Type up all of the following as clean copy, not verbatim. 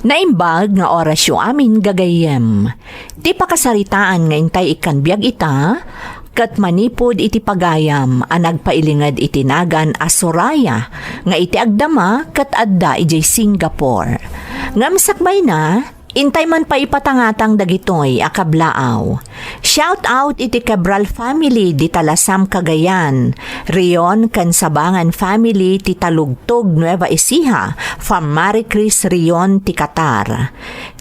Naimbag nga orasyo amin gagayem. Ti pakasaritaan nga intay ikan biyag ita, kat manipod iti pagayam ang nagpailingad itinagan a Soraya nga iti agdama kat adda ijay Singapore. Ngamsakbay na, intay man pa ipatangatang dagitoy akablaaw. Shout out iti Cabral family di Talasam Cagayan, Rion Kansabangan family ti Talugtog Nueva Ecija, from Maricris Rion ti Qatar.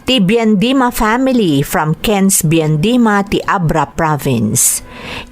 Ti Biendima family from Kens Biendima ti Abra province.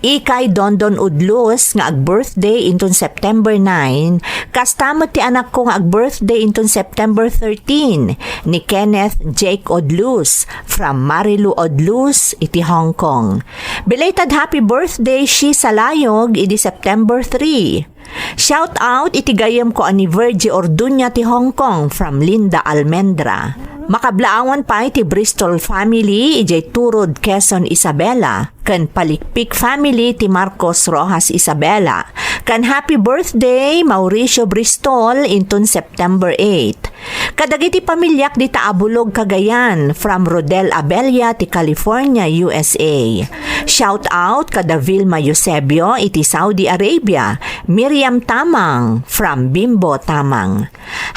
Ikay Dondon Udlus nga ag-birthday inton September 9, kastamot ti anak ko nga ag-birthday inton September 13 ni Kenneth Jake Odlus from Marilu Odlus iti Hong Kong. Belated happy birthday she sa layog iti September 3. Shout out iti gayam ko ani Virgie Orduña ti Hong Kong from Linda Almendra. Makablaawan pa iti Bristol family ijay Turod Quezon Isabela, kan Palikpik family ti Marcos Rojas Isabela, kan happy birthday Mauricio Bristol inton September 8. Kadagiti pamilyak di Taabulog Cagayan from Rodel Abella ti California, USA. Shout out kada Vilma Eusebio iti Saudi Arabia, Miriam Tamang from Bimbo Tamang.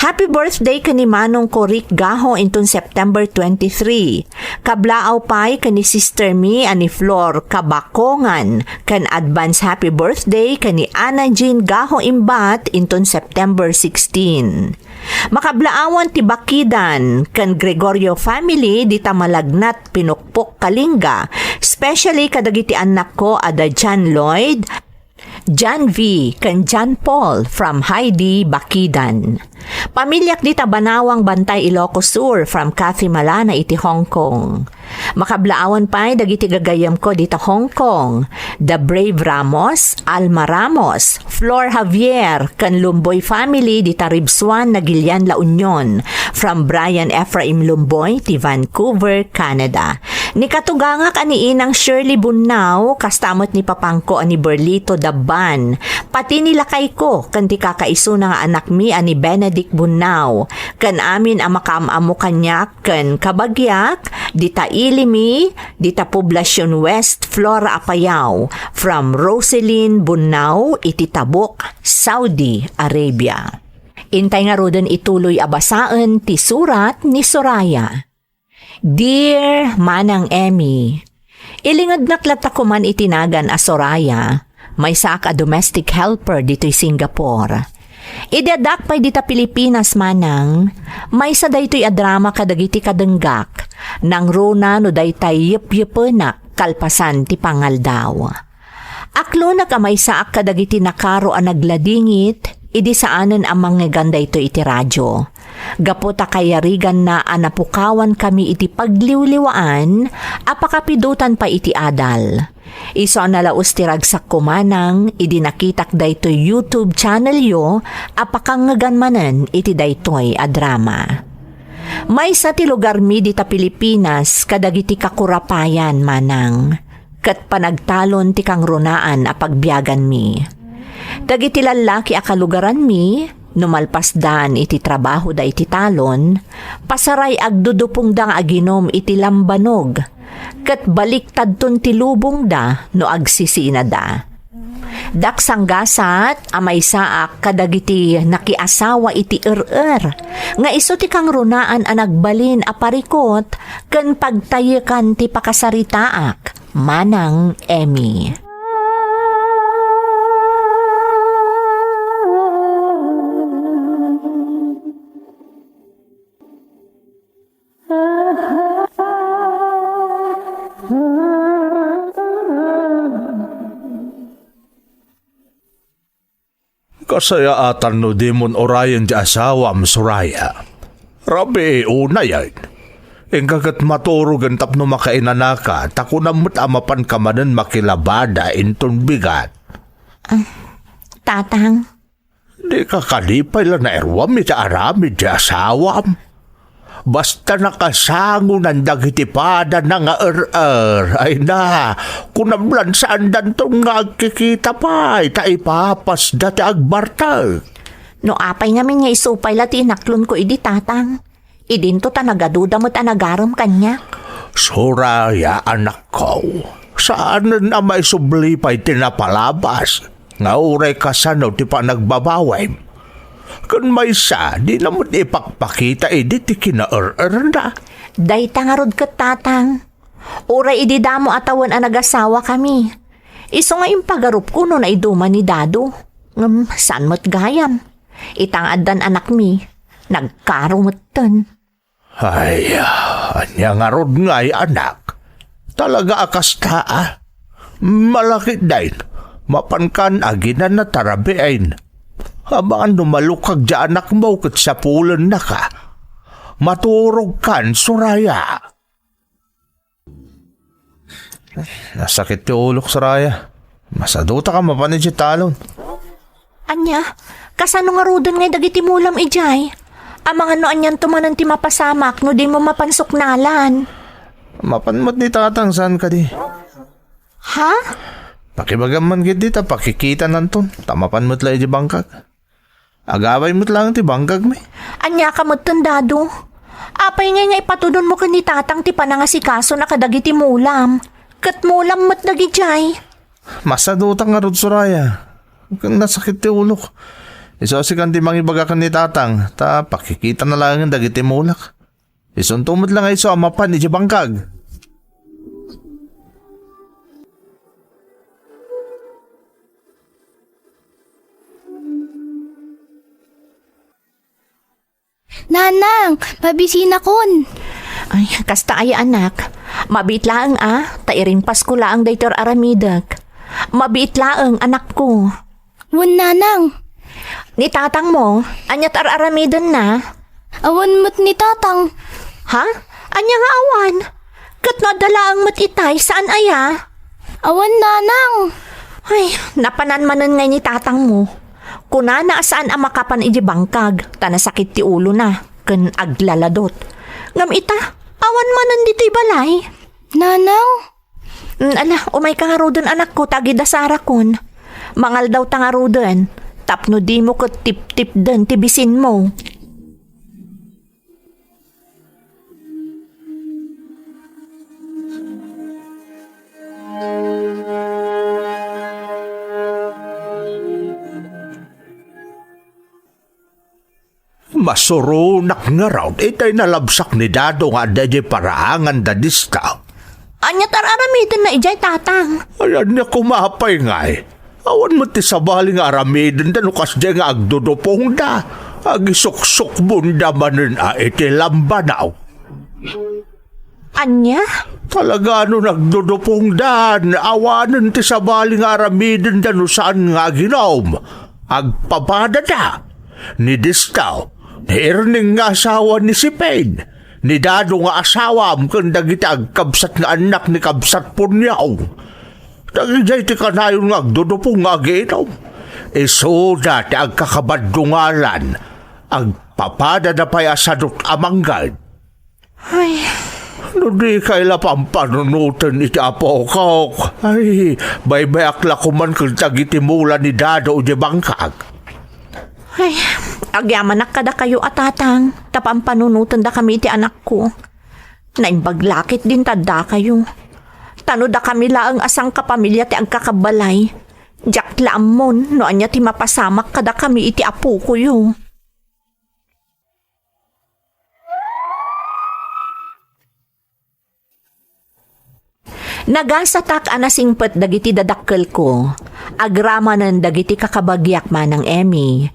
Happy birthday kani Manong Corik Gaho inton September 23. Kablaaw pay kani Sister Mi ani Flor Kabakongan, kan advance happy birthday kani Ana Jean Gaho Imbat inton September 16. Makablaawan ti Bakidan kan Gregorio family di Tamalagnat Pinukpok Kalinga, especially kadagiti anak ko ada John Lloyd, John V. kan John Paul from Heidi Bakidan. Pamilyak di Tabanawang Bantay Ilocos Sur from Cathy Malana iti Hong Kong. Makablaawan pa'y dagiti gagayam ko dito Hong Kong, The Brave Ramos, Alma Ramos, Flor Javier, kan Lumboy family di Taribsuan na Gilian La Union, from Brian Ephraim Lumboy ti Vancouver, Canada. Ni katugangak ani inang Shirley Bunao, kastamot ni papangko ani Berlito Daban, pati ni lakay ko, kan ti kakaiso na nga anak mi ani Benedict Bunao, kan amin ang makaamamu kanyak, kan kabagyak, di Tailimi, di ta Poblacion West, Flora Apayao, from Roseline Bunao, iti Tabuk, Saudi Arabia. Intay nga roden ituloy abasaan ti surat ni Soraya. Dear Manang Emmy, ilingad naklata ko man itinagan a Soraya, may saak a domestic helper dito'y Singapore. Idadak pa'y dita Pilipinas manang, may sa daytoy a drama kadagiti kadenggak, nang rona no daytay yep-yepenak kalpasan ti pangaldaw. Aklo na kamay saak kadagiti nakaro a nagladingit, idi saanen amang ngaganda ito iti radyo. Gapota kayarigan na anapukawan kami iti pagliwliwaan, apakapidutan pa iti adal. Iso nalaos ti ragsak kumanang, idi nakitak daytoy YouTube channel yo, apakangagan manen iti daytoy a drama. May sa ti lugar mi dita Pilipinas, kadagiti kakurapayan manang, kat panagtalon ti kang runaan a pagbiagan mi. Dagiti lalaki a kalugaran mi, numalpasdan iti trabaho da iti talon, pasaray agdudupong dang aginom iti lambanog, kat baliktad ton ti lubong da no agsisina da. Daksanggasat amay saak kadagiti nakiasawa iti nga iso ti kang runaan a nagbalin a parikot ken pagtayekan ti pakasaritaak, Manang Emmy. Kasayaatan no Demon Orion di asawam Soraya. Rabi una yan. Engkagat maturugan tapno makainanaka, takunamot amapan kamanan makilabada inton bigat. Tatang? Di ka kalipay lang na erwam iti aramid di asawam. Basta nakasango ng dagitipada na nga ay na, kunamlan saan dantong nga agkikita pa, taipapas dati agbarta. No apay namin nga isupay lati inaklon ko idi tatang. Idinto ta nagaduda mo't anagaram kanya. Soraya, anak ko, saan na may subli pa'y tinapalabas? Nga uray ka sa no, ti pa nagbabaway. Kung may sa, di na mo't ipakpakita, di ti kina-er na. Day tangarod kat tatang. Uray ididamo atawan ang nag-asawa kami. Iso nga yung pagarup ko no na iduma ni Dado. Saan mo't gayam? Itangad dan anak mi. Nagkarumatan. Ay, anya nga rod nga'y anak. Talaga akas taa. Malaki dahin. Mapankan aginan na tarabiain. Habang numalukag di anak mo kat sa pulan na ka. Maturog kan, Soraya. Nasakit ti ulok, Soraya. Masaduta ka mapanid si talon. Anya, kasano nga rodan ngay dagiti mulam ijay? Amang ano anyan tumanan ti mapasamak no di mo mapansuknalan. Mapanmot ni tatang saan ka di? Ha? Pakibagaman gid dita, pakikita nanton. Tamapanmot lang di bangkag. Agaway mo't lang ti bangkag may. Anya ka mo't tandado. Apay ngay nga ipatudon mo kan ni tatang ti panangasikaso na kadagiti mulam. Kat mulam mo't dagijay. Masaduta nga rod, Soraya. Kung nasakit ti ulok. Isosikan ti mangibaga kan ni tatang. Ta pakikita na lang ang dagiti mulak. Isuntumot lang ay iso amapan ni bangkag. Nanang, pabisina kon. Ay, kasta ay anak. Mabit laang tairing Pasko laang daytor aramidak. Mabit laang anak ko. Wan nanang, Ni tatang mo, anyat aramidan na. awan mo't ni tatang. Ha? Anya nga awan? Kat nadalaang mat itay, saan aya? Awan nanang. Ay, napananmanan ngay ni tatang mo. Kuna na saan ang makapan iji bangkag, tanasakit ti ulo na, ken aglaladot. Ngam ita, awan manan dito'y balay. Nanang, Ala, umay ka nga rodan anak ko, tagi dasara kon. Mangal daw ta nga rodan, tapno di mo ko tip-tip den tibisin mo. Masurunak nga raw. Itay nalabsak ni Dado nga dadya paraangan dadista. Anya tararamidan na ijay tatang. Ayan niya kumapay nga eh. Awan mo ti sabali nga aramidin da nukas dya nga agdudupong da. Agisuksok bunda manin iti lambanaw. Anya? Talaga ano nagdudupong da. Awanan ti sabali nga aramidin da no saan nga ginom. Agpapada da. Ni Distaw. Ni Erning nga asawa ni si Payne. Ni Dado nga asawa kung dagiti agkabsat nga anak ni kabsat punyaw. Dagijay ti kanayon nga agdudupong nga ginom. Iso dati agkakabadungalan. Agpapada na pa'y asadot amanggad. Ay, No di kaila pampanunutan iti apo ko. Ay, bay-bay akla kuman kung tagiti mula ni Dado o di bangkag. ay, agyaman na kada kayo atatang. Tapampanunutan da kami iti anak ko. Naimbaglakit din tada kayo. Tano da kami laang asang kapamilya ti agkakabalay. Diyak laamon no anya ti mapasamak kada kami iti apo ko yo. Nagasatak anasingpet dagiti dadakkel ko. Agramanan dagiti kakabagyak manang Emmy.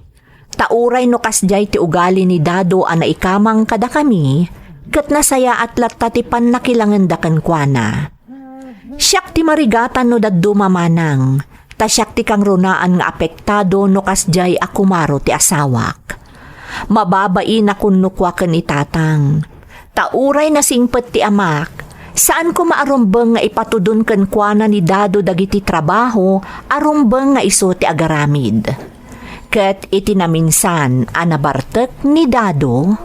Tauray no kasjay ti ugali ni Dado ana ikamang kada kami. Kat nasaya at latatipan na kilangan dakan kuana. Siyak ti marigatan no daddo mamanang. Ta siyak ti kang runaan nga apektado no kasjay akumaro ti asawak. Mababai na kunnukwa ken itatang. Tauray na singpet ti amak. Saan ko maarumbeng nga ipatudon ken kuana ni Dado dagiti trabaho arumbeng nga iso ti agaramid. Ket iti naminsan anabartek ni Dado.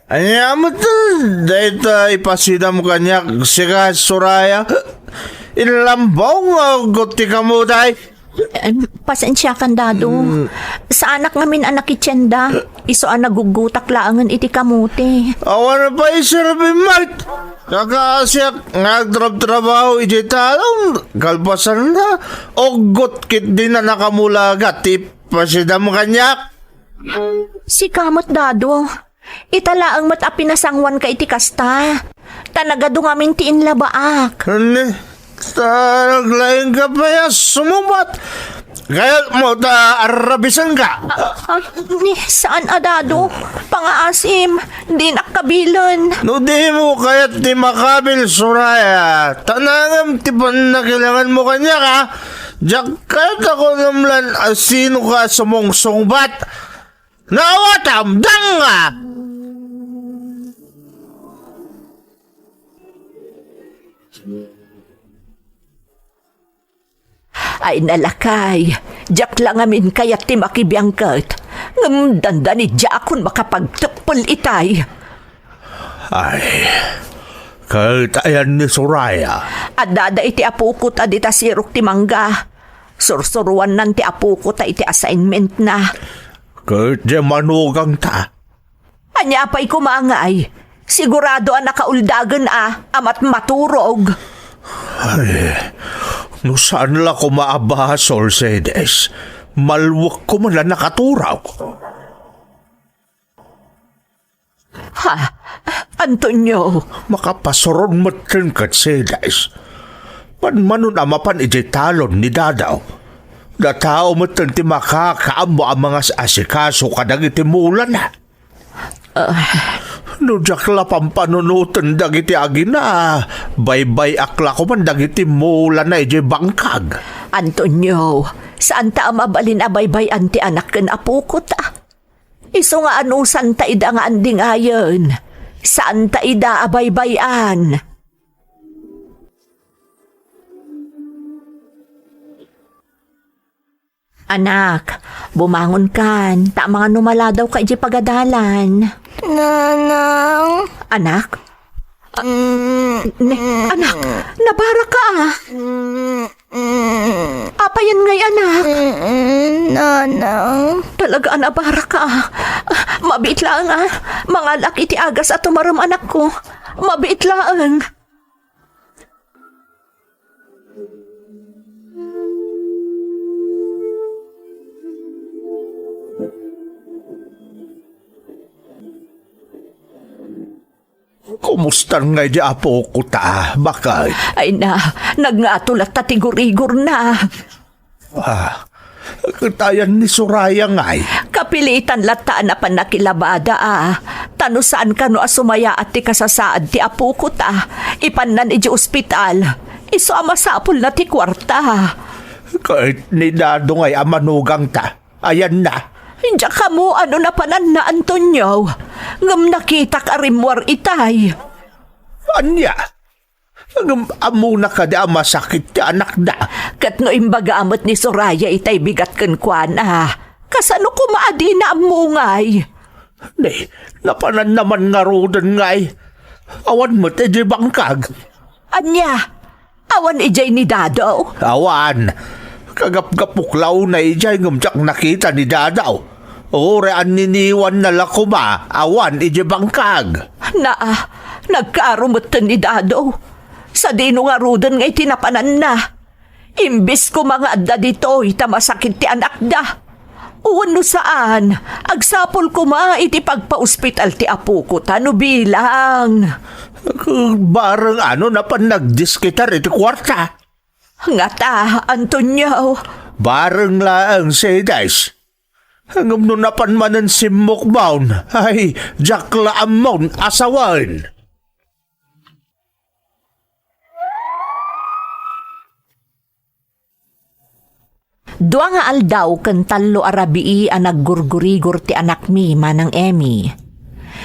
Anya mo to, dahil ipasidam kanya siya Soraya. Inalambong, guti ka mo day. Pasensya kan dado. Sa anak ngamin anak itsyenda, iso ang nagugutak laangan iti kamuti. Awan na pa isirabi, Mart. Kakasyak, nagtrab-trabaho, iti talong, kalpasan na. O gutkit din na nakamulaga, tipasidam kanya. Si kamot dado. Italaang mat apinasangwan ka iti kasta. Tanagado ngamin ti inlabaak. Ano? Naglaing ka pa ya, sumubat. Kaya mo arabisan ka. Ni saan adado? Pangaasim, di nakabilan. No di mo kaya ti makabil, Soraya. Tanangam ti nakilangan mo kanya ka. Diyak kahit ako namlan sino ka sumungsungbat. Nawatam, dang nga! Ay nalakay, jak lang amin kayat ti makibiyangkat. Ngamdanda ni jakon makapagtapol itay. Ay, kahit ayan ni Soraya. Adada iti apukot adita sirok ti mangga. Sursuruan nan ti apukot iti assignment na. Kahit di manugang ta. Anya pa'y kumangay. Sigurado ang nakauldagan amat maturog. Ay, no saan la ko maabas, Orcedes? Malwak ko man lang nakaturaw. Ha? Antonio? Makapasoron mo tin Orcedes. Panmanon amapan iti talon ni Dadaw. Datao mo tin ti makakaamo ang mga asikaso kadag iti mulan na. No jakla pampanunutan dagiti agina. Baybay akla ko man dagiti mulan na iti bangkag. Antonio, saan ta mabalin abaybay anti anak ken apukot Iso nga anusan ta ida nga anding ayon. Saan ta ida abaybayan? Anak, bumangon kan. Ta mga numala daw ka iti pagadalan. Nanang. Anak? Anak, nabara ka Apayan ngay anak? Nanang. Talaga nabara ka Mabit lang Mga laki iti agas at tumaram anak ko. Mabit lang. Kumusta nga di apo ko ta? Bakit? Ay nagnatulat ta tigurigor na. Katayan ni Soraya nga'y. Kapilitan lataan na panakilabada Tanusaan ka no asumaya at ti kasasaad ti apo ko ta. Ipannan iti ospital. Iso amasapol na ti kwarta. Kahit ni Dado nga'y amanugang ta. Ayan na. Diya ka mo na panan na Antonio. Ngam nakita ka rimwar itay. Anya? Amo na ka di masakit ti anak da. Kat no imbaga amot ni Soraya itay bigat kan kwan Kasano ko maadi na amungay. Ni, napanan naman nga rodan nga'y. Awan mo ti bangkag. Anya? Awan ijay ni Dado? Awan. Kagap-gapuklaw na ijay ngumtsak nakita ni Dadaw. Orean niniwan na lakuma, awan iji bangkag. Nagkarumutan ni Dado. Sa dino nga rudan ngay tinapanan na. Imbis ko mga adda dito, itamasakit ti anak da. Uwan no saan, agsapol ko iti pagpa-ospital ti apo ko, tano bilang. Barang na pa nagdiskitar iti kwarta. Ngata, Antonio. Barang laang Sedes. Hanggang nun napan manan si Mukbaun. Ay, jakla amon asawan. Dua nga aldaw ken tallo arabii naggurgurigor ti anak mi manang Emmy.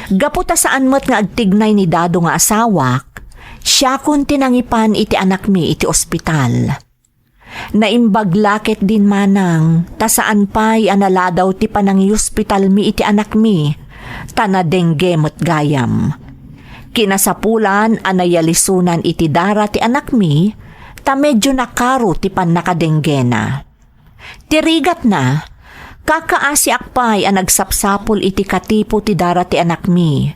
Gaputa saan mo't nga agtignay ni Dado nga asawak, siya kun tinangipan iti anak mi iti ospital. Naimbaglakit din manang, tasaan pa'y analadaw ti panangi ospital mi iti anak mi, tana dengge met gayam. Kinasapulan anayalisunan iti dara ti anak mi, ta medyo nakaro ti pan nakadengge na. Tirigat na, kakaasi akpay ang nagsapsapol iti katipo ti dara ti anak mi.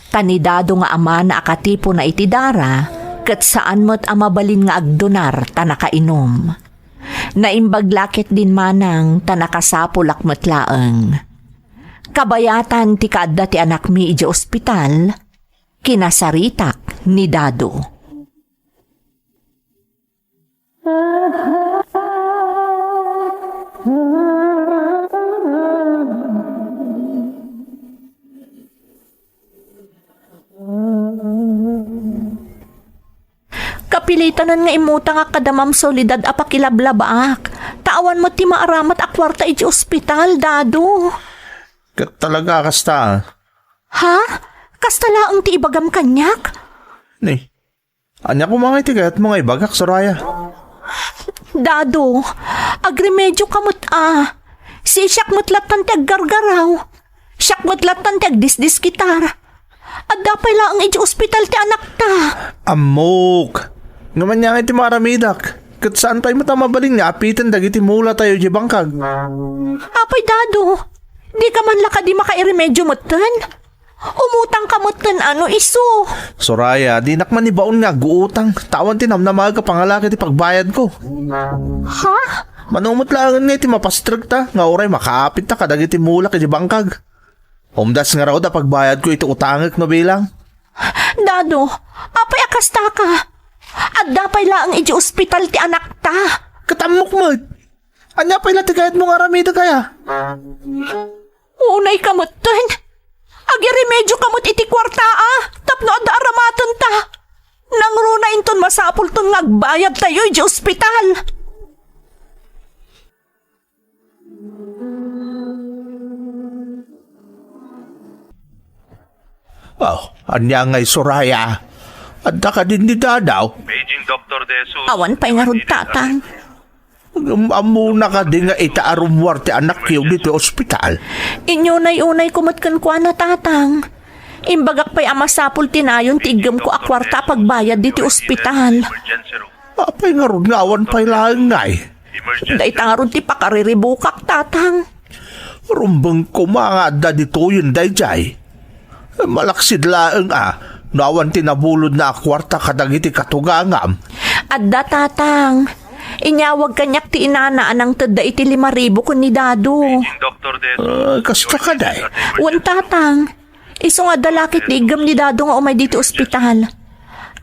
Tanidado nga ama na akatipo na iti dara, ket saan mo't amabalin nga agdonar ta nakainom. Naimbaglakit din manang ta nakasapol akmet laeng. Kabayatan ti kaadda ti anak mi iti ospital, kinasaritak ni Dado. Kapilitanan nga imuta nga kadamam solidad apakilablabaak. Tawan mo ti maaramat akwarta iti ospital, Dado. Kat talaga kasta. Ha? Kastalaang ti ibagam kanyak? Ni, anya ko mga itigat mga ibagak, Soraya. Dado, agremedyo kamot Si siyak mutlatan ti aggargaraw. Siyak mutlatan ti agdisdis kitar. At dapay lang iti ospital ti anak ta. Amok! Ngaman niya iti maramidak. Kat saan tayo matamabaling niya apitan dagiti mula tayo di bangkag. Apay, Dado, di ka man laka di makairemedyo mutan? Umutang ka mutan iso. Soraya, di nakman ni baon nga guutang. Tawan tinamnamag ka pangalaki ti pagbayad ko. Ha? Manumot lang nga iti mapastrag ta. Nga oray makaapit ta kadagiti mula kay di bangkag. Umdas nga raw da pagbayad ko iti utangak no bilang. Dado, apay akasta ka. At dapay lang iti ospital ti anak ta. Katamok mo. Anya pa ilati kahit mong aramida kaya? Unay kamutan. Agiremedyo kamut iti kwarta tapno adda aramatan ta. Nang runa inton masapul ton ngagbayad tayo iti ospital. Oh, anya nga'y Soraya. Adda ka din ni Dadaw. Paging Dr. Deso. Awan pa'y nga rod tatang. Amuna ka din nga itaarumwar ti anak yung dito ospital. Inyunay-unay kumatkan kwa na tatang. Imbagak pa'y amasapul tinayon tigam ko akwarta pagbayad diti ospital. Emergency room. Apay nga ron nga awan pa'y lang nga'y. Emergency Day tangaron ti pakariribukak tatang. Rumbang kumangada dito yun dayjay. Malaksid laeng nawan tinabulod na akwarta kadagiti katugangam. Adda tatang. Inyawag kanyak ti inanaan ang tada iti 5,000 kun ni Dado. Paging Dr. Deso. Kasta ka day. Wan tatang. Iso nga dalakit ti igam ni Dado nga umay diti ospital.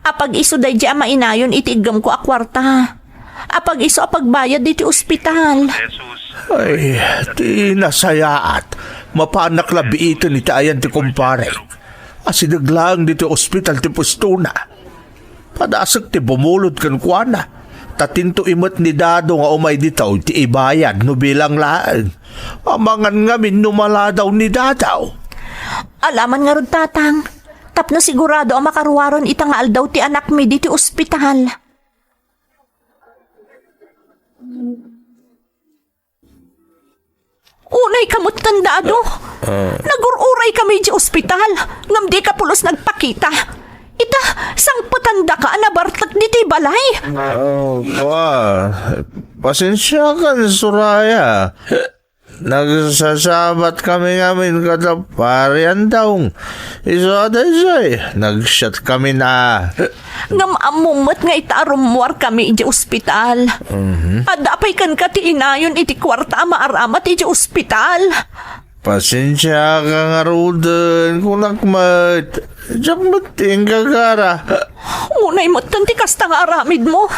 Apag iso day di amainayon iti igam ko akwarta. Apag iso apagbayad diti ospital. Jesus. Ay, ti nasayaat. Mapanak labiitan ni tayan ti kumpare. Asinaglang dito ospital ti Pustuna. Padasag ti bumulod kan kuana. Tatinto imot ni Dado nga umay ditaw ti ibayad no bilang laeng. Amangan nga minumala daw ni Dadaw. Alaman nga rod tatang. Tapno sigurado ang makaruwaron itangal daw ti anak mi diti ospital. Unay kamot tandado. Nagururay kami di ospital. Ngam di ka pulos nagpakita. Ita, sang patanda ka nabartak diti balay. Pasensya ka ni Soraya. Nagsasabat kami ngamin kada parian daw. Isa day nagshot kami na. Ngam amumot nga itaarumwar kami iti ospital. Adapay kan ka ti inayon iti kwarta maaramat iti ospital. Pasensya ka nga roden kung nakmat. Diyak mating kagara. Unay mo tanti kasta nga aramid mo.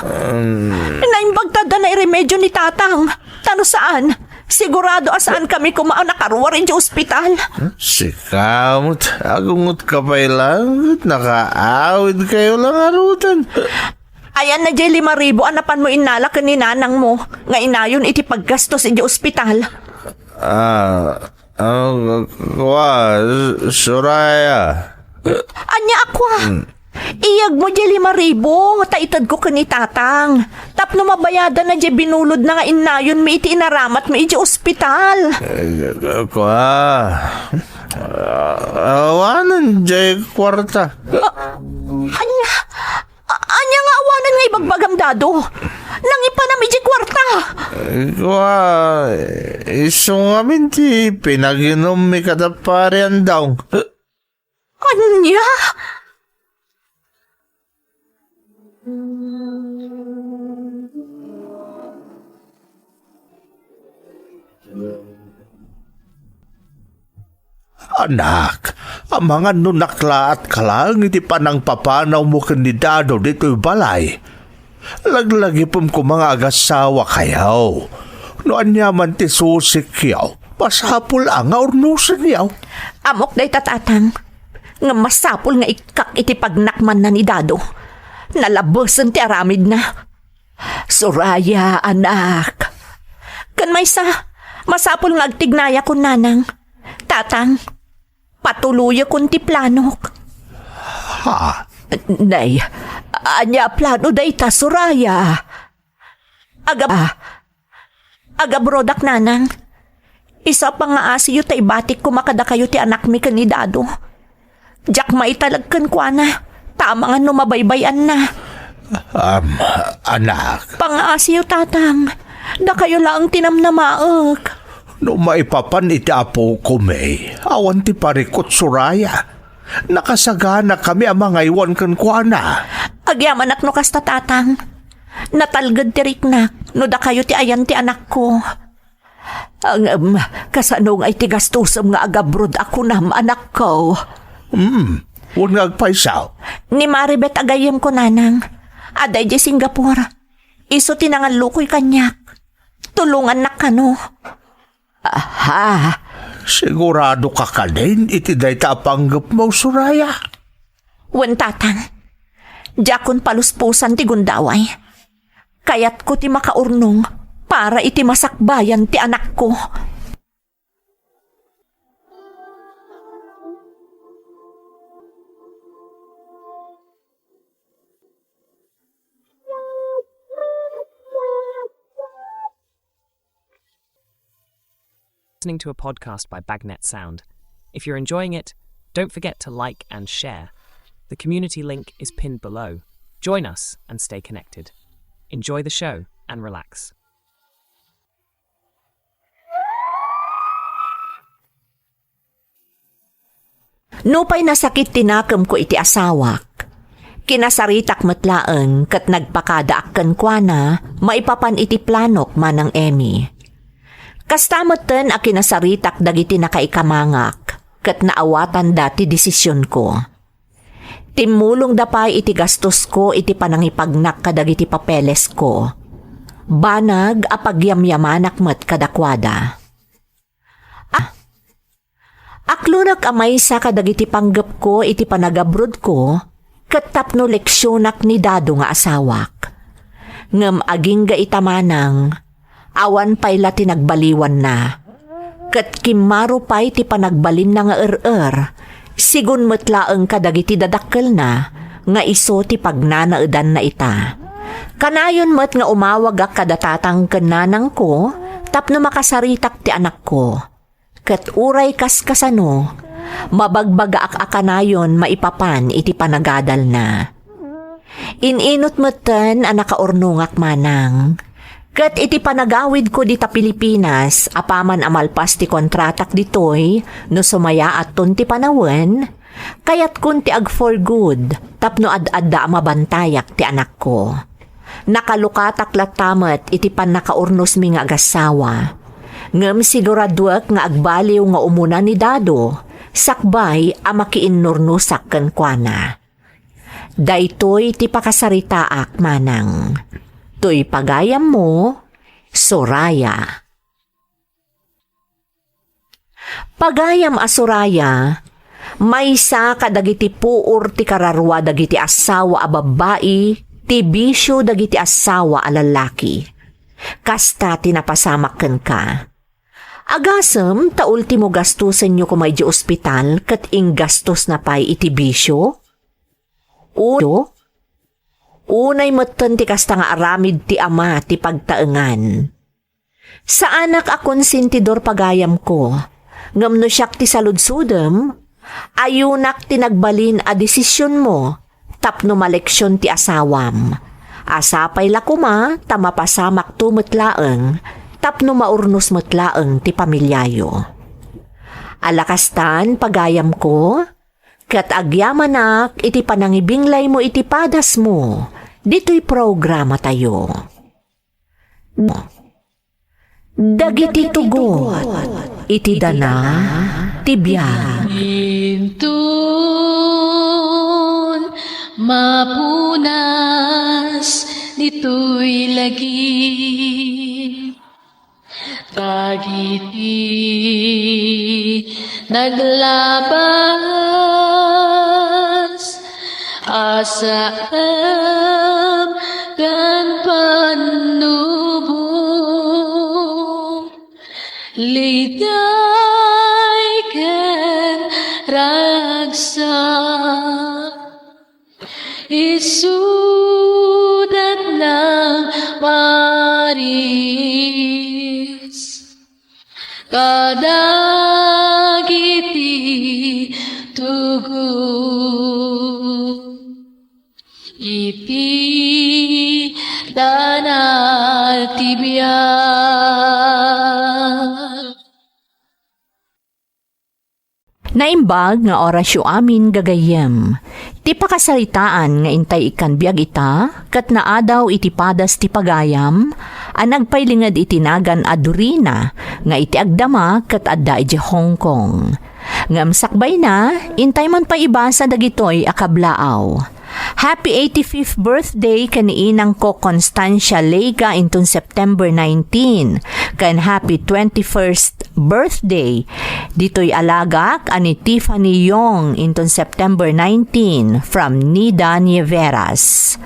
Naimbagtada na iremedyo ni tatang. Tano saan? Sigurado asaan kami kumaan nakaruwa rin sa ospital. Sikamot, agungot ka pa ilang. Nakaawid kayo lang arutan. Ayan na jay 5,000 anapan mo inala ka ni nanang mo. Nga inayon iti paggastos iti ospital. Soraya. Anya akwa. Iyag mo jay 5,000 nga taitad ko kani tatang. Tapno mabayada na jay binulod na nga inayon mi iti inaramat mi iti ospital. Awanan jay kwarta. Anya nga awanan nga ibagbagam dado. Nang ipanami di kwarta. Iso nga minti, pinaginom mi kadaparian daw. Anya? Anak, ang mga nunakla at kalang iti panang papanaw mo kandidado dito'y balay. Laglagi pum ko mga agasawa kayaw. Noan yaman ti susik yaw, pasapul ang urnusan yaw. Amok day tatatang. Nga masapul nga ikak iti pagnakman na ni Dado. Nalabusan ti aramid na. Soraya, anak. Kan may sa, masapul nga agtignaya ko nanang. Tatang, patuluya kun ti planok. Ha? Nay, anya plano day ta, Soraya. Aga brodak nanang. Isa pa nga asiyo ta ibatik kumakada kayo ti anak mi kanidado. Jack maitalagkan ko na. Tama nga numabaybayan na. Anak, Pang-asiyo tatang. Da kayo lang tinamnamaag. no maipapan iti apo ko may, awan ti parikot Soraya. Nakasagana kami ang mga iwan kan kuana. Agyaman ak no kasta tatang. Natalgad ti riknak. No da kayo ti ayan ti anak ko. Ang kasanong ay ti gastusam nga agabrod ako nam anak ko. Huwag nga agpaisaw. Ni Maribet agayem ko nanang. Aday di Singapore. Iso tinangan lukoy kanyak. Tulungan na kano. Aha. Sigurado ka ka din, iti day tapanggap mo, Soraya. Wen tatang. Jakon paluspusan ti gundaway. Kayat ko ti makaurnong para iti masakbayan ti anak ko. Listening to a podcast by Bagnet Sound. If you're enjoying it, don't forget to like and share. The community link is pinned below. Join us and stay connected. Enjoy the show and relax. Nupay nasakit tinakam ko iti asawak. Kinasaritak matlaeng kat nagpakadaakkan kwa na maipapan iti planok manang Emmy. Kastamatan a kinasaritak dagiti nakaikamangak kat naawatan dati desisyon ko. Timulong dapay iti gastos ko iti panangipagnak kadagiti papeles ko. Banag apagyamyamanak met kadakwada. Aklunak amay sa kadagiti panggap ko iti panagabrod ko kat tapno leksyonak ni Dado nga asawak. Ngem aging gaitamanang awan pay la tinagbaliwan na. Kat kimaro pay ti panagbalin na nga sigun metlaeng kadagiti dadakkel na, nga iso ti pagnanaedan na ita. Kanayon met nga umawag ak kadatatang kenanang ko, tapno makasaritak ti anak ko. Kat uray kaskasano, mabagbaga ak akanayon maipapan iti panagadal na. Ininot meten ang nakaurnungak manang. Kat iti panagawid ko dita Pilipinas, apaman amalpas ti kontratak ditoy, no sumaya at ti panawen, kayat kun ti ag for good, tapno ad-adda mabantayak ti anak ko. Nakalukatak latamet iti pan nakaurnos mi nga agasawa. Ngem siguraduak nga agbaliw nga umuna ni Dado, sakbay amakiinnurnusak ken kuana. Daytoy ti pakasaritaak manang. To'y pagayam mo, Soraya. Pagayam a Soraya, may sa kadagiti puor ti kararwa dagiti asawa a babae, ti bisyo dagiti asawa a lalaki. Kasta tinapasamaken ka. Agasem ta ultimo gastusen nyo kumay di ospital kat ing gastos na pay iti bisyo? Unay meten ti kasta nga aramid ti ama ti pagtaengan. Sa anak akon sintidor pagayam ko, Ngam no siyak ti saludsudem, ayunak tinagbalin a desisyon mo, tapno maleksyon ti asawam. Asapay la kuma, tamapasamak tu metlaeng, tapno maurnos metlaeng ti pamilyayo. Alakastan pagayam ko, kat agyamanak iti panangibinglay mo iti padas mo, dito'y programa tayo. Dagiti tugot, iti dana, tibiyag. Intun mapunas dito'y lagi dagiti naglabas asam kan panubong liday ken ragsak isudat ng maris kadagiti tugot iti danal tibiyag. Naimbag nga orasyo amin gagayem. Ti pakasalitaan nga intay ikan biag ita, kat naadaw iti padas ti pagayam, ang nagpailingad itinagan adurina, nga iti agdama kat adda iti Hong Kong. Ngam sakbay na, intay man pa ibasa dagitoy akablaaw. Happy 85th birthday kaniinang ko Constancia Lega intun September 19. Kan happy 21st birthday dito'y alagak ani Tiffany Yong intun September 19 from Nida Nieveras.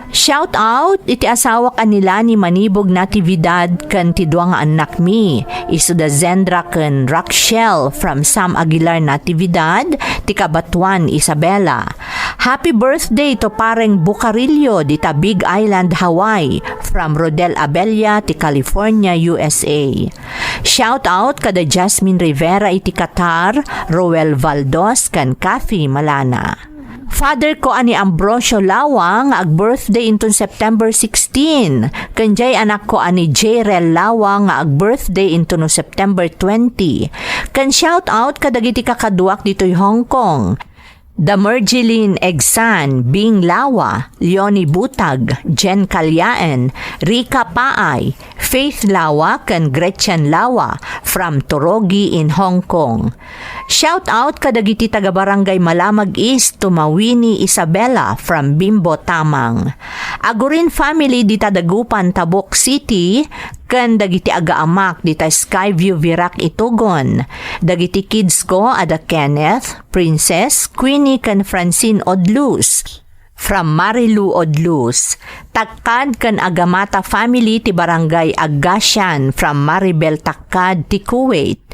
Shout out iti asawa kanila ni Manibog Natividad kan ti duwa nga anak mi isu da Zendra kan Raquel from Sam Aguilar Natividad ti Kabatuan Isabela. Happy birthday to pareng Bucarillo di ta Big Island Hawaii from Rodel Abella ti California USA. Shout out kada Jasmine Rivera iti Qatar, Roel Valdos kan Kathy Malana. Father ko ani Ambrosio Lawang ag birthday intun September 16. Kanjay anak ko ani Jerel Lawang ag birthday intun September 20. Kan shout out kadagiti kakaduak dito'y Hong Kong. Damergeline Egsan, Bing Lawa, Leonie Butag, Jen Kalyaen, Rika Paay, Faith Lawa, kan Gretchen Lawa from Torogi in Hong Kong. Shout out kadagiti taga Barangay Malamag East, Tumawini Isabela from Bimbo Tamang. Agurin family di Tadagupan, Tabok City, kan dagiti aga-amak di ta Skyview Virac Itugon. Dagiti kids ko ada Kenneth, Princess, Queenie kan Francine Odlus from Marilu Odlus. Takkad kan Agamata family ti Barangay Agasyan from Maribel Takkad ti Kuwait.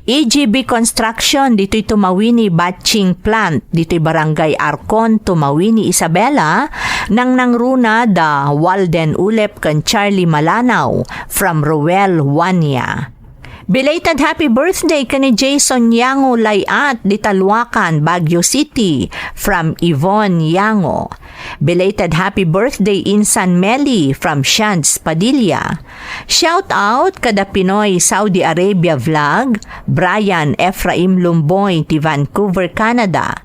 EGB Construction dito'y Tumawini Batching Plant dito'y Barangay Arcon, Tumawini Isabela nang nangruna da Walden Ulep kan Charlie Malanaw from Ruel Wanya. Belated happy birthday kani Jason Yango Layat di Talwakan, Baguio City from Yvonne Yango. Belated happy birthday Insan Meli from Shants Padilla. Shout out kada Pinoy Saudi Arabia vlog, Brian Ephraim Lumboy ti Vancouver, Canada.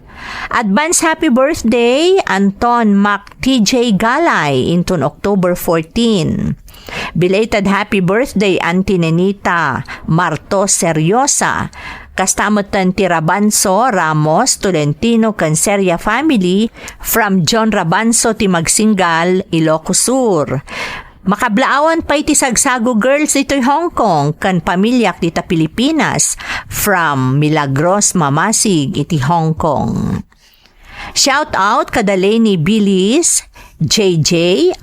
Advance happy birthday Anton Mac TJ Galay intun October 14. Belated happy birthday Auntie Nenita Marto Seryosa. Kastamutan ti Rabanso Ramos Tolentino Canceria family from John Rabanso ti Magsingal, Ilocos Sur. Makablaawan pa iti Sagsago Girls ito'y Hong Kong kan pamilyak dita Pilipinas from Milagros Mamasig iti Hong Kong. Shout out kada Lenny Bilis, JJ,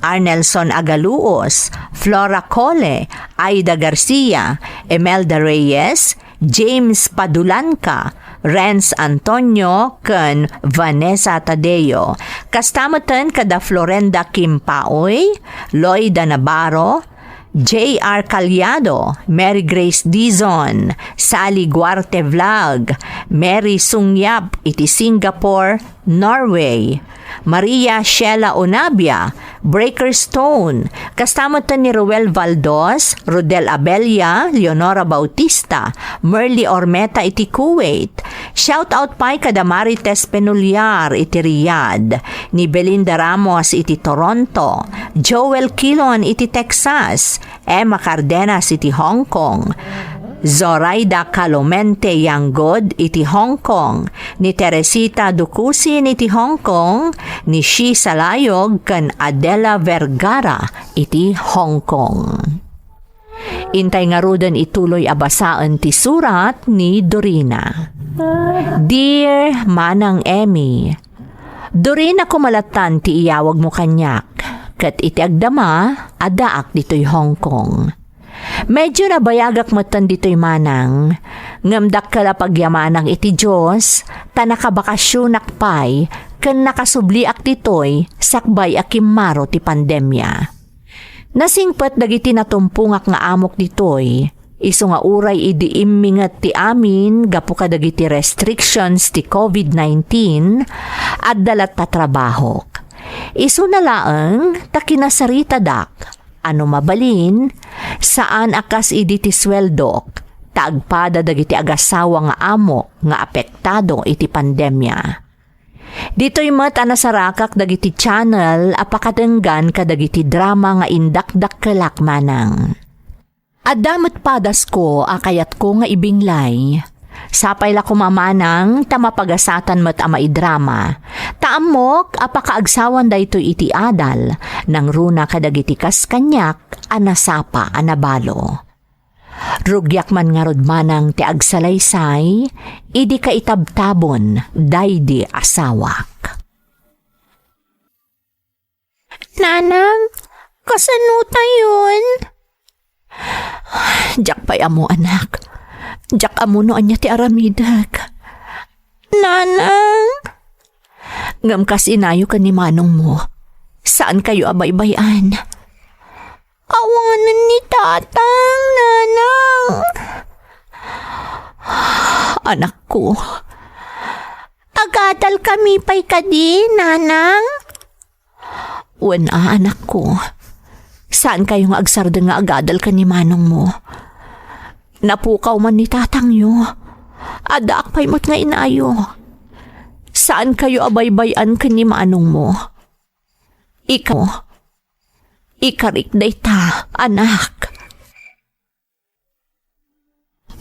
Arnelson Agaluos, Flora Cole, Aida Garcia, Emelda Reyes, James Padulanca, Renz Antonio, ken Vanessa Tadeo. Kastamatan kada Florenda Kim Paoy, Loida Navarro, J.R. Calyado, Mary Grace Dizon, Sally Guarte Vlog, Mary Sungyap, iti Singapore, Norway, Maria Sheila Onabia, Breaker Stone, kastamot ni Ruel Valdos, Rodel Abelia, Leonora Bautista, Merly Ormeta iti Kuwait, shout out pa'y kada Marites Penuliar iti Riyadh, ni Belinda Ramos iti Toronto, Joel Kilon iti Texas, Emma Cardenas iti Hong Kong, Zoraida Calomente Yanggod iti Hong Kong, ni Teresita Dukusin iti Hong Kong, ni Shi Salayog kan Adela Vergara iti Hong Kong. Intay nga rudan ituloy abasaan ti surat ni Dorina. Dear Manang Emmy, Dorina kumalatan ti iyawag mo kanyak, kat iti agdama, adaak dito'y Hong Kong. Medyo nabayagak matan dito'y manang, ngamdak kala pagyamanang iti Diyos, tanakabakasyonak pay, kan nakasubliak dito'y sakbay akimaro ti pandemya. Nasingpat dagiti natumpungak nga amok dito'y, iso nga uray idi immingat ti amin gapu kadagiti restrictions ti COVID-19 at dalat tatrabahok. Iso na laeng takinasarita dak, ano mabalin, saan akas idi ti sweldok, taagpada dagiti agasawa nga amok nga apektado iti pandemya. Dito'y mat anasarakak dagiti channel apakadenggan kadagiti drama nga indakdak kelak manang. Adamot padas ko akayat ko nga ibinglay. Sapay la kumamanang tamapagasatan mat ama idrama. Taamok apakaagsawan dayto iti adal nang runa kadagiti kas kanyak anasapa anabalo. Rugyak man nga rod manang ti agsalaysay, idi ka itabtabon daydi asawak. Nanang, kasanuta yun? Jak pay amo anak. Jak amo no anya ti aramidag. Nanang, Ngam kas inayo ka ni manong mo. Saan kayo abaybayan? awanan ni tatang, nanang. Anak ko, Agadal kami pa'y kadi, nanang. wala anak ko. Saan kayong agsarda nga agadal ka ni manong mo? Napukaw man ni tatang yo. Adak pa'y mo't nga inayo. Saan kayo abaybayan ka ni manong mo? Ikarik dayta, anak.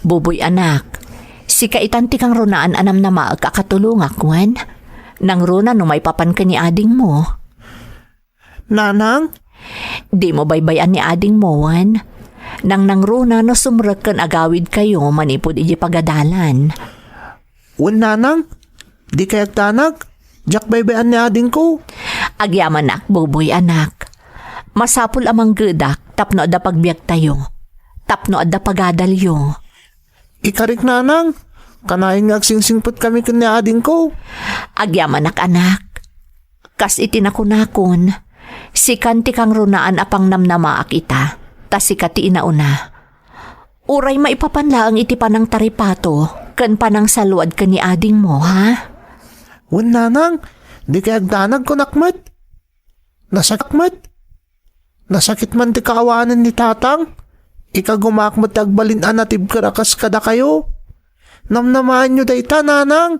Buboy anak, si kaitanti kang runaan anam na maagkakatulungak, wan. Nang runa no may papan ka ni ading mo. Nanang? Di mo baybayan ni ading mo, wan. Nang runa no sumrek kan agawid kayo manipod iji pagadalan. Wan nanang? Di kayak tanag? Jak baybayan ni ading ko. Agyaman nak, buboy anak. Masapul amang gedak, tapno adda pagbiag tayo. Tapno adda pagadalyo. Ikarik nanang? Kanahin nga agsingsingpot kami kun ni ading ko. Agyaman nak anak. Kas itinakunakon. Sikanti kang runaan apang namnamaak ita. Tas sikati inauna. Uray maipapanlaang iti panang taripato. Kan panang saluad ka ni ading mo, ha? Wan nanang? Di kayak tanag ko nakmat? Nasakmat? Nasakit man ti kaawanan ni tatang? Ika gumakmat agbalin anatib karakas kada kayo? Namnamaan nyo dayta, nanang?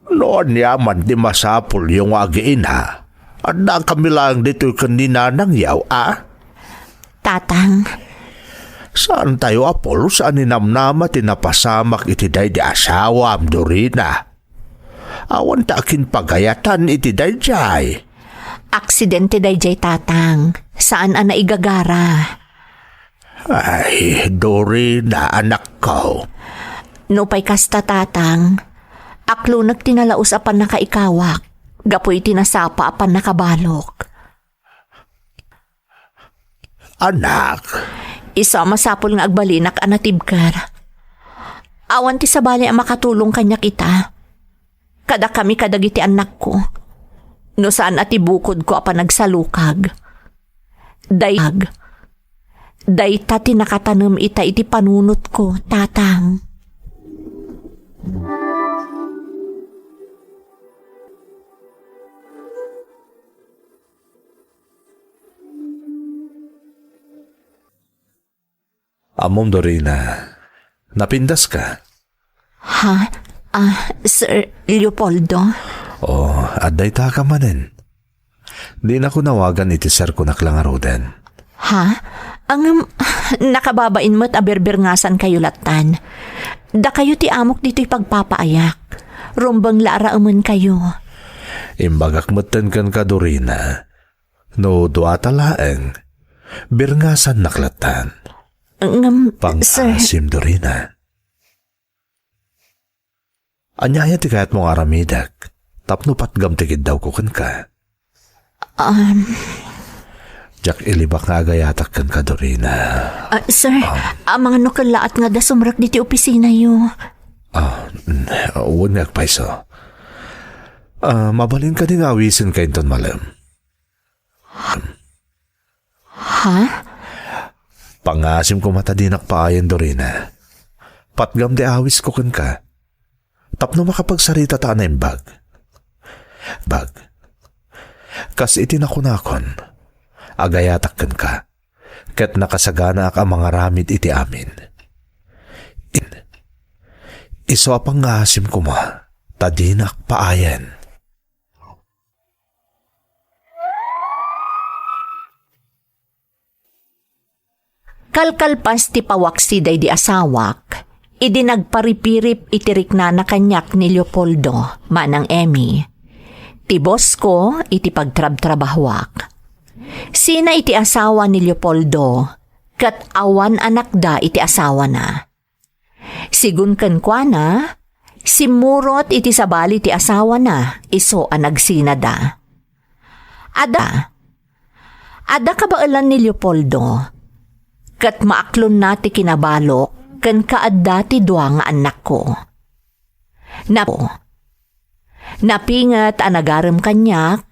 Noon yaman di masapul yung agiin ha. At na kami lang dito'y kanina nang yaw, Tatang, Saan tayo apol? Saan ninamnama tinapasamak iti day di asawa am Dorina? Awan takin pagayatan iti day jay. aksidente dayjay tatang. Saan ana igagara? Ay, Dorina, anak ko. Nupay kasta tatang. Aklo nagtinalaos apan nakaikawak. Gapoy tinasapa apan nakabalok. Anak, Isa masapol nga agbalinak anatibkar. Awan ti sabali ang makatulong kanya kita. Kada kami kadagiti anak ko. No saan ati bukod ko apan nagsalukag. Day tati nakatanem ita iti panunot ko, tatang. Amom Dorina, napindas ka? Ha? Sir Leopoldo? Aday ta ka manin. Di na ko nawagan iti sir ko naklangaroden. Ha? Nakababain mo't aberberngasan kayo latan. Da kayo ti amok dito'y pagpapaayak. Rumbang laaraaman kayo. Imbagak matan kan ka Dorina. No duata laeng. Birngasan naklatan. Sir. Pang-asim Dorina. Anyaya ti kayat mong aramidak. Tapno patgam tigid daw ko kan ka. Jack ilibak nga agayatak kan ka Dorina. Sir, mga nukalaat nga da sumrak diti opisina yo. Huwag nagpaiso. Mabalin ka din awisin kayo ton malam. Ha? Pangasim ko matadinak paayan Dorina. Patgam de awis ko kan ka. Tapno makapagsarita ta na yung bag. Kas itinakunakon. Agayatak kan ka. Kat nakasagana ang mga ramid iti amin. Iso apang ngasim ko ma. Tadinak paayan. Kalkalpas ti pawaksi day di asawak. Idi nagparipirip itirik na kanyak ni Leopoldo, manang Emmy. Ti boss ko iti pagtrab-trabahwak. Sina iti asawa ni Leopoldo, kat awan anak da iti asawa na. Sigun kan kwa na, simurot iti sabali ti asawa na, iso anagsina da. Ada kabaalan ni Leopoldo, kat maaklon na ti kinabalok, kan kaadda ti dua nga anak ko. Napingat anagarem kanyak,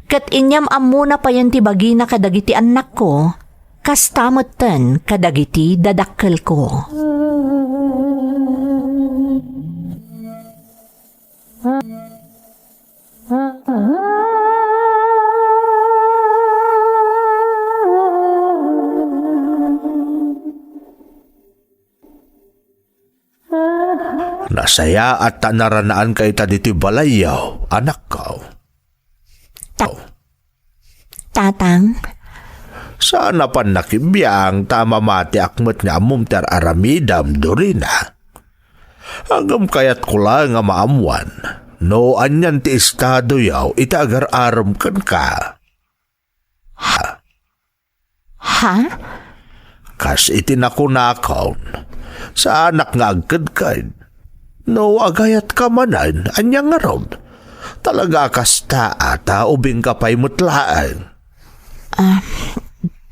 kat inyam amuna pa yan ti bagina kadagiti anak ko, kas tamoten kadagiti dadakkel ko. Nasaya at naranaan kay ta diti balayaw, anak ko. Tatang? Sana pa nakibiyang tamamati akmat nga amumter aramidam Dorina. Hanggang kayat ko lang nga maamuan, no anyan ti estado yaw itagar-aram kan ka. Ha? Kas itinakunakaw, sa anak nga agkad kain. No agayat ka manan, anyang nga ron. Talaga kasta ata ubing kapay mutlaan.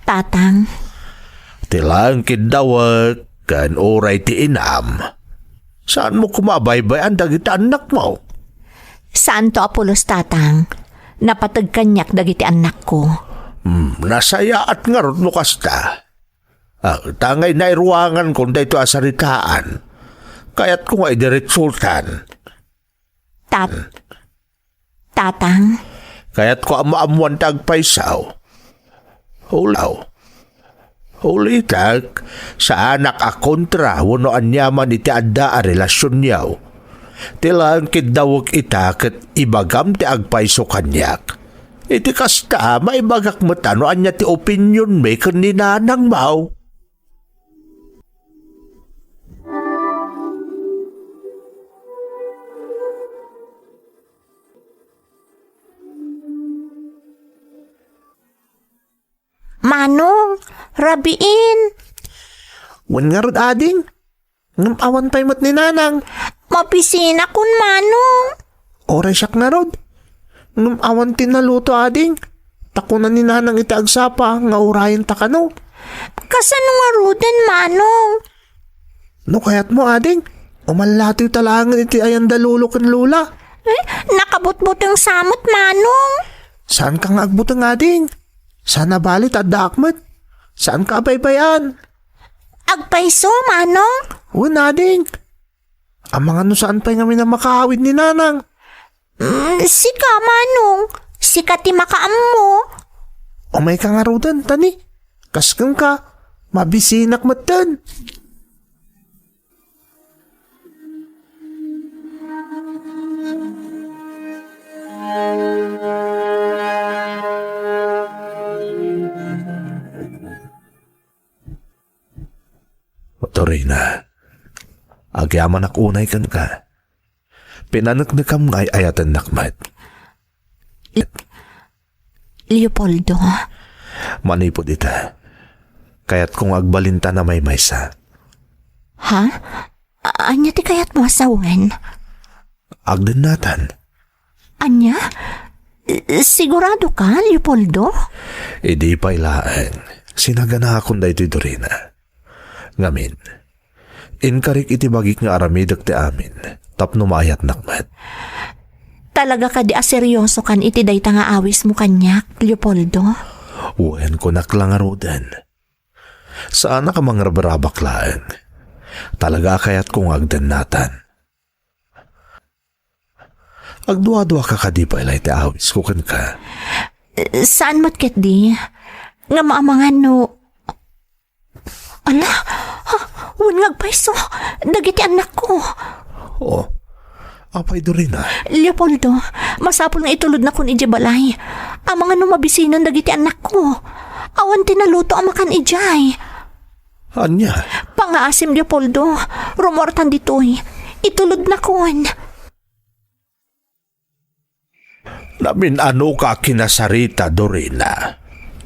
Tatang? Tilang kidawag kan oray ti inam. Saan mo kumabaybay ang dagiti anak mo? Saan to Apolos, tatang? Napatag kanyak dagiti anak ko. Nasaya at nga ron mo kasta. Tangay na iruangan kung dahito asaritaan. Kaya't kung ay diretsultan. Tatang? Kaya't ko amaamuan tagpaisaw. Hulitag, sa anak a kontra, wano anyaman iti adda a relasyon niyaw. Tilang kidawag ita kat ibagam ti agpaiso kanyak. Iti kasta, maibagak mo tano anya ti opinion may kaninanang mau. Manong, rabiin. Wan nga rod ading. Awan pa'y mo't ni nanang. Mapisina kun manong. Oray siyak nga rod. Awan tinaluto ading. Takunan ni nanang itagsapa nga urayan takano. Kasano nga ruden manong? No kayat mo ading. Umalati talangan iti ayan dalulo kan lula. Nakabutbut ang samot manong. Saan ka nga agbutang ading? Sana balit at dakmat. Saan ka baybayan? Agpaiso, manong. Una ding. Ang mga no saan pa'y ngamin na makahawid ni nanang. Sika, manong. Sika ti makaam mo. O may kangarudan, tani. Kaskang ka. Mabisinak matan. Torina, agyaman ak unay kan ka. Pinanagnagam ngay ayatan nakmat. Leopoldo, Manipod ita. Kaya't kung agbalinta na may maysa. ha? Anya ti kayat mo asawen? Agden natan. Anya? Sigurado ka, Leopoldo? Idi pa ilaan. Sinagana akong da ito'y Dorina. Ngamin, inkarik iti bagik nga aramidak ti amin, tapno maayat nakmat. Talaga ka di aseryoso kan iti dayta nga awis mo kanyak, Leopoldo? Uwen ko naklangarudan. Saan na ka mga rabarabaklaan? Talaga kayat kung agdan natan. Agduwa-duwa ka kadipa ilay ti awis ko kan ka. Saan mo't ket di? Nga maamangan no... Ala, wunngag paiso, dagiti anak ko. Oh, apay Dorina. Leopoldo, masapol nga itulod na kun iji balay. Ang mga numabisinan dagiti anak ko. Awan tinaluto ang makan ijay. Anya? Pangaasim, Leopoldo, rumortan ditoy. Itulod na kun. Namin ano ka kinasarita, Dorina?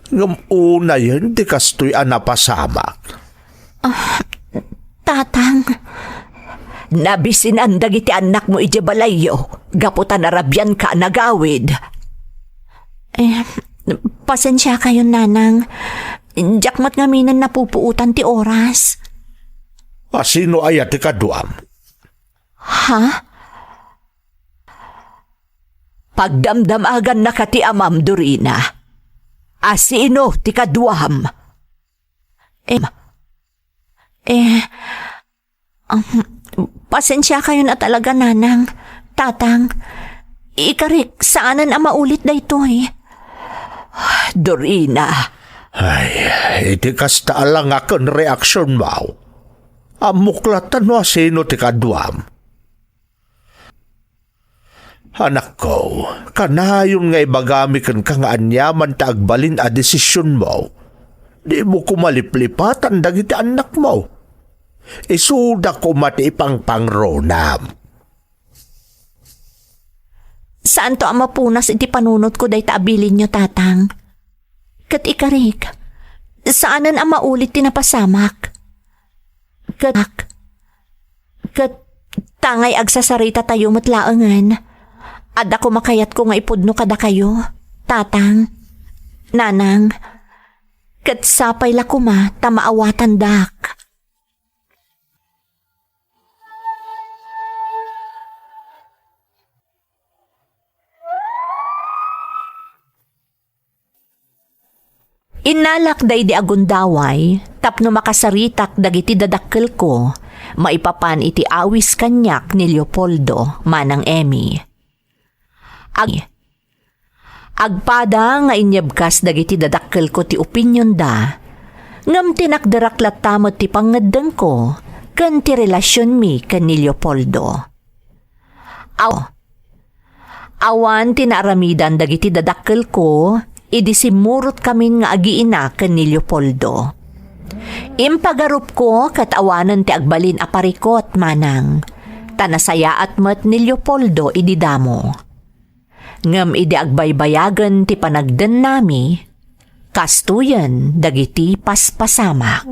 Ngam una yan, di kastoy anapasamak. Tatang, Nabisinan dagiti anak mo ije balayo. Gaputan arabyan ka nagawid. pasensya kayo, nanang. Jakmat nga minan napupuutan ti oras. Sino ayat ti kaduam? Ha? Pagdamdamagan na ka ti amam, Dorina. Asino ti kaduam? Pasensya kayo na talaga, nanang. Tatang, ikarik, saanan ang maulit na ito eh. Dorina, Ay, iti kasta alang akon reaksyon mo. Amuklatan mo sino ti kaduam. Anak ko, kanayon nga ibagami kan ka nga anyaman ta agbalin a desisyon mo. Di mo kumaliplipatan dagiti anak mo. Isuda ko mati ipang pangronam. Saan to ang mapunas iti panunot ko day taabilin nyo, tatang? Kat ikarik, saanan ang maulit tinapasamak? Kat tangay agsasarita tayo matlaangan. At ako makayat ko nga ipudno kada kayo, tatang, nanang. Kat sapay lakuma tamaawatan dak. inalakday di agundaway, tapno makasaritak dagiti dadakkel ko, maipapan iti awis kanyak ni Leopoldo, manang Emmy. Agpada nga inyabkas dagiti dadakkel ko ti opinyon da, ngam tinakdaraklat tamot ti pangaddang ko, kan ti relasyon mi kan ni Leopoldo. Awan tinaaramidan dagiti dadakkel ko, idisimurot kamin nga agiina kan ni Leopoldo. Impagarup ko katawanan ti agbalin aparikot manang, tanasaya at mat ni Leopoldo ididamo. Ngam idi agbaybayagan ti panagdan nami, kastuyan dagiti paspasamak.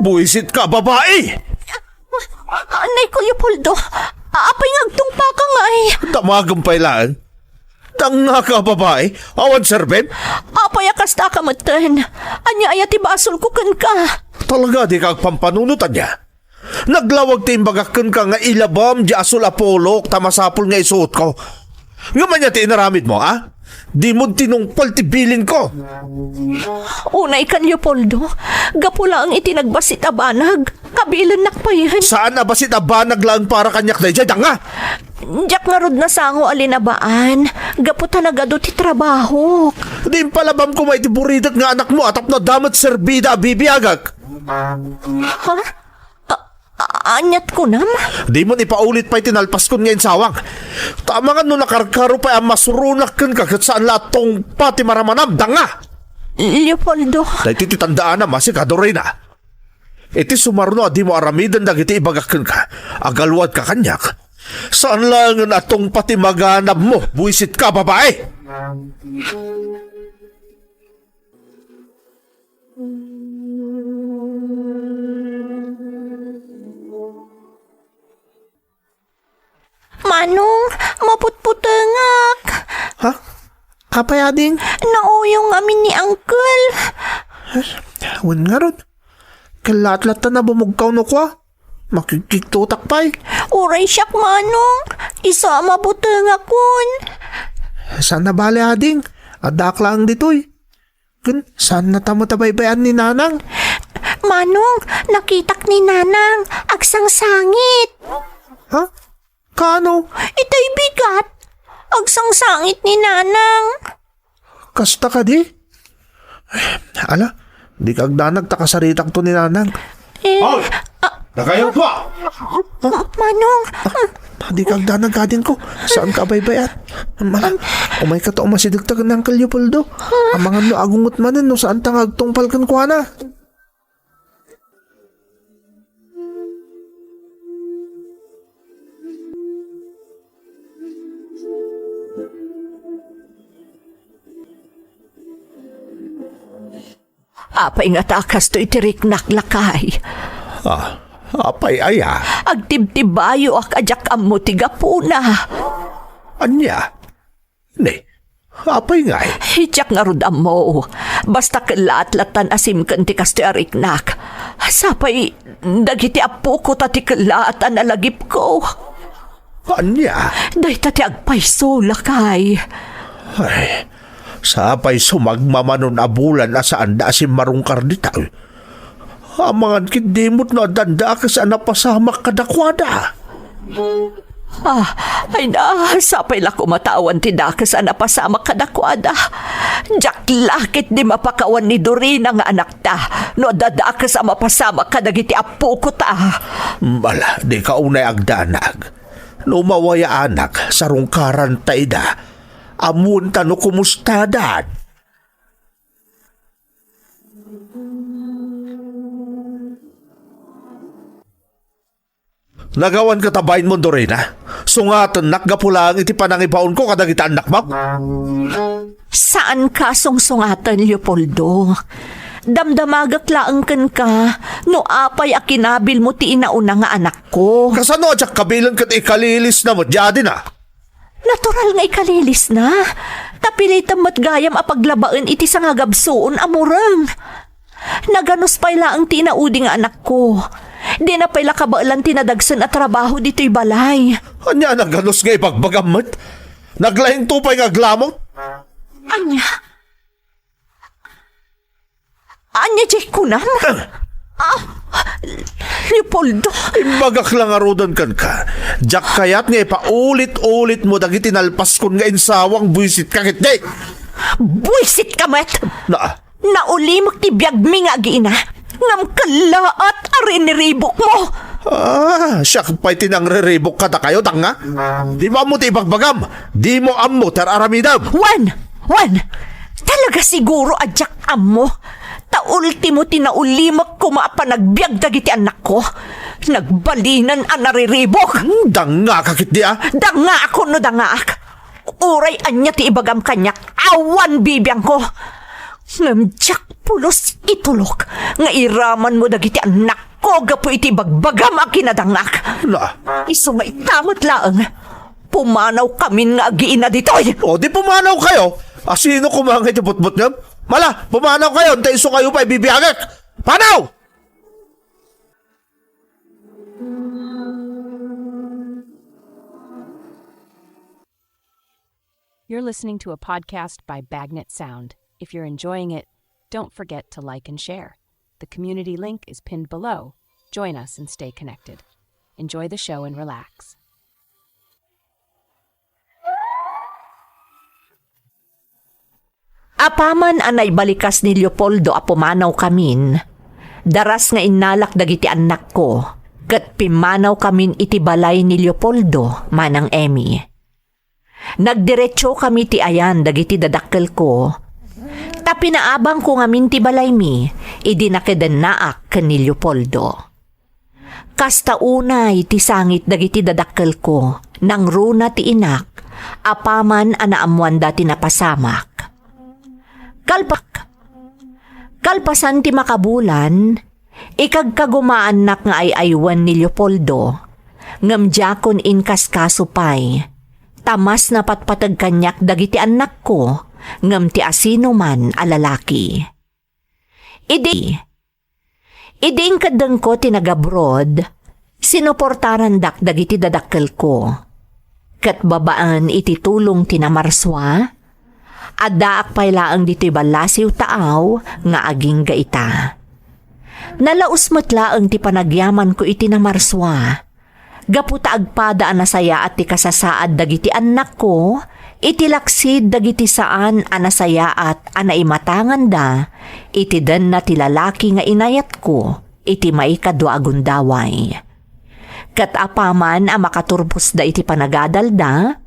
Buisit ka, babae! Anay ko, Leopoldo, apay ngagtungpa ka nga eh. Damagang pailaan. Tanga ka, babae. Awan, serben. Apay akas ta kamatan. Anya ayat ibasol ko kan ka. Talaga di kag pampanunutan niya. Naglawag timbagakan ka nga ilabam di asul apolok tamasapol nga isuot ko. Nga man niya tinaramid mo, ha? Di mo tinungpal tibilin ko. Unay kan Leopoldo. Gapula ang itinagbasit abanag. Kabilan nakpayan. Saan na ba si tabanag lang para kanyak na dyan, tanga? Diyak nga rod na sango alinabaan. Gaputa nagado ti trabaho. Di palabam ko maitiburidat nga anak mo atap na damat serbida bibiyagak. Ha? Anyat ko nam? Di mo ipaulit pa'y tinalpas kon ngayon sawang. Tama nga no nakarkaro pa ang masurunak kan kagat saan latong pati maramanam, danga! Leopoldo. Dahil tititandaan na masikado rin na. Iti sumarno di mo aramidan dagiti ibagakan ka. Agalwad ka kanyak. Saan lang nga atong pati maganap mo? Buisit ka, babae! Manong, maputputengak. Ha? Apa yading? Nauyong amin ni Uncle. Wan nga ron. Kalat-latan na bumugkaw no kwa. Makikitutak pa'y. Uray siyak, Manong. Isa maputengak kun. Saan na bali ading? Adak lang dito'y. Kun, saan na tamo tabaybayan ni Nanang? Manong, nakitak ni Nanang. Agsang sangit. Ha? Kano? Itay bigat. Agsang sangit ni Nanang. Kasta ka di? Ala, di kag danag takasaritak to ni Nanang. Hoy! Nakayot ba? Manong, Di kag danag kadin ko. Saan ka baybayan? Umay ka to masidigtag ng Leopoldo. Ang mga no agungot manin no saan tangag tungpal kan kuha na. apay nga takas to itirik naklakay. Apay aya. Agtibtibayo ak ajak ammo tiga puna. Anya? Ne, apay nga eh. Hityak nga rod ammo. Basta kalaat-latan asim kan ti kasto ariknak. Sapay, dagiti apo ko tati kalaatan alagip ko. Anya? Day tati agpayso lakay. Ay, sapay sumagmamanon abulan na saan da si marungkar dita. Amangan kindimot na danda ka saan napasamak kadakwada. Ay na, sapay la kumatawan ti dakas ang napasama kadakwada. Jak lakit di mapakawan ni Dorina nga anak ta. No dadakas ang mapasama kadagiti apo ko ta. Bala, di ka unay agdanag. Lumawaya anak sa rungkaran taida. Amun tano kumustadan. Nagawan ka tabayin mo, Dorina. Sungatan nakgapulang iti panangibaon ko kadagita anak mo. Saan ka sungsungatan, Leopoldo? Damdamagak laang kan ka, no apay akinabil mo ti inauna nga anak ko. Kasano at kabilan kat ikalilis na mo, diyadin ah. Natural nga ikalilis na. Tapilitan mat gayam apaglabaan iti sa nga gabsoon amurang. Naganos pay laang tinaudi nga anak ko. Di na pay lakabaalan tinadagsan at trabaho dito'y balay. Anya naganos nga ipagbagamat? Naglaing tupay nga glamot? Anya? Anya, Jake Kunam? Leopoldo? Imbagak lang arudan kan ka. Jak kayat nga ipaulit-ulit mo dagiti nalpas kon nga insawang buisit kakit di. Buisit ka, Met! Na, Naulimok ti biyagmi nga giina. Ngam kalaat ariniribok mo. siya pa'y tinangreribok ka na kayo, tanga. Di mo amo ti ibagbagam. Di mo amo teraramidam. Juan! Talaga siguro adyak amo. Ta ultimo tinaulimak ko maapanagbiag dagiti anak ko. Nagbalinan ang nariribok. Danga kakit di ah. Danga ako no dangaak. Uray anya ti ibagam kanyak. Awan bibiyang ko. Ngamjak pulos itulok. Nga iraman mo dagiti anak ko. Gapo iti bagbagam ang kinadangak. Na, Iso nga itamot laang. Pumanaw kami nga agiin na ditoy. O di pumanaw kayo. Sino kumangit yung putput nyo? Mala, pumanaw kayo. Antay iso kayo pa ibibiyagak. Panaw! You're listening to a podcast by Bagnet Sound. If you're enjoying it, don't forget to like and share. The community link is pinned below. Join us and stay connected. Enjoy the show and relax. Apaman anay balikas ni Leopoldo a pumanaw kamin. Daras nga inalak dagiti anak ko. Kat pimanaw kamin iti balay ni Leopoldo, manang Emmy. Nagdiretso kami ti ayan dagiti dadakkel ko. Ta pinaabang ko ngamin ti balay mi, idi nakeden naak ken ni Leopoldo. Kasta unay ti sangit dagiti dadakkel ko, nang runa ti inak, apaman anaamuan dati napasamak. Kalpasan ti makabulan, ikagkagumaanak nga ay aywan ni Leopoldo, ngamjakon in kaskasupay. Tamas na patpatag kanyak dagiti anak ko, ngam ti asino man a lalaki. Iding kadang ko tinagabroad, sinuportaran dak dagiti dadakkel ko. Kat babaan iti tulong tinamarswa, addaak paylaang diti balasiw taaw nga aging gaita. Nalaus matlaang ti panagyaman ko iti namarswa. Gaputa agpada anasaya at ti kasasaad dagiti anak ko, iti laksid dagiti saan anasaya at anaimatangan da, iti den na ti lalaki nga inayat ko, iti maikadwa agundaway. Kat apaman a makaturbos da iti panagadalda,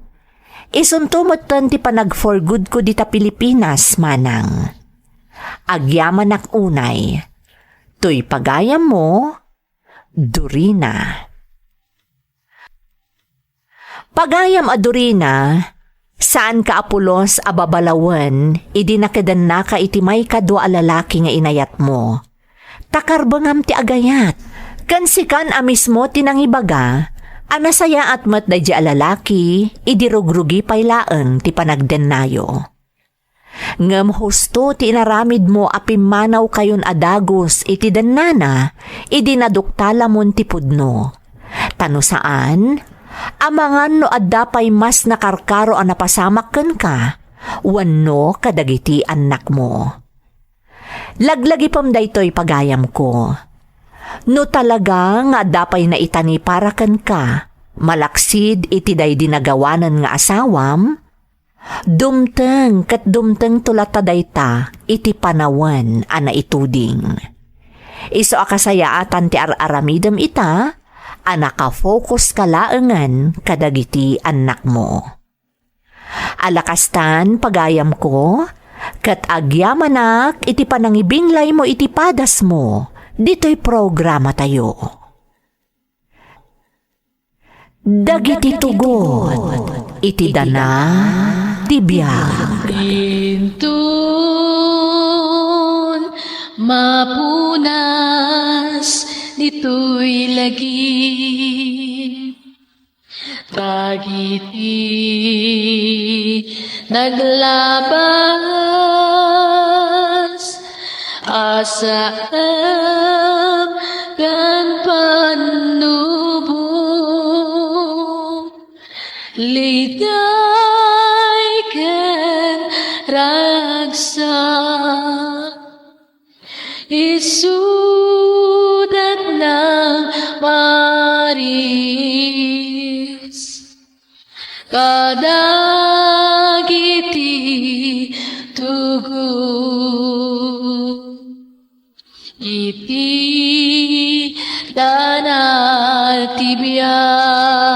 isuntumot ti panag for good ko dita Pilipinas manang. Agyaman ak unay, tuy pagayam mo, Dorina. Pagayam a Dorina, saan ka apulos a babalawan, idi nakadan na ka iti may kadwa a lalaki nga inayat mo. Takarbangam ti agayat, kansikan a mismo tinangibaga, anasaya at matday a lalaki, idi rugrugi paylaang ti panagdennayo. Ngam husto ti inaramid mo apimanaw kayon adagos iti dannana, idi naduktalamon ti pudno. Tano saan? Amangan no addapay mas nakarkaro ang napasamak ken ka, wano kadagiti anak mo. Laglagi pam daytoy pagayam ko. No talaga nga addapay na itani para ken ka, malaksid iti day dinagawanan nga asawam, dumteng kat dumteng tulata dayta iti panawan ana ituding. Iso akasayaatan ti aramidem ita, anaka-focus ka laengan kadagiti anak mo. Alakastan pagayam ko, kat agyamanak iti panangibinglay mo iti padas mo, dito'y programa tayo. Dagiti tugot, iti dana, tibiyag. Bintun mapunas dito'y lagi dagiti naglabas asam kan panubong liday ken ragsak isudat ng Maris kadagiti tugot iti danal tibiyag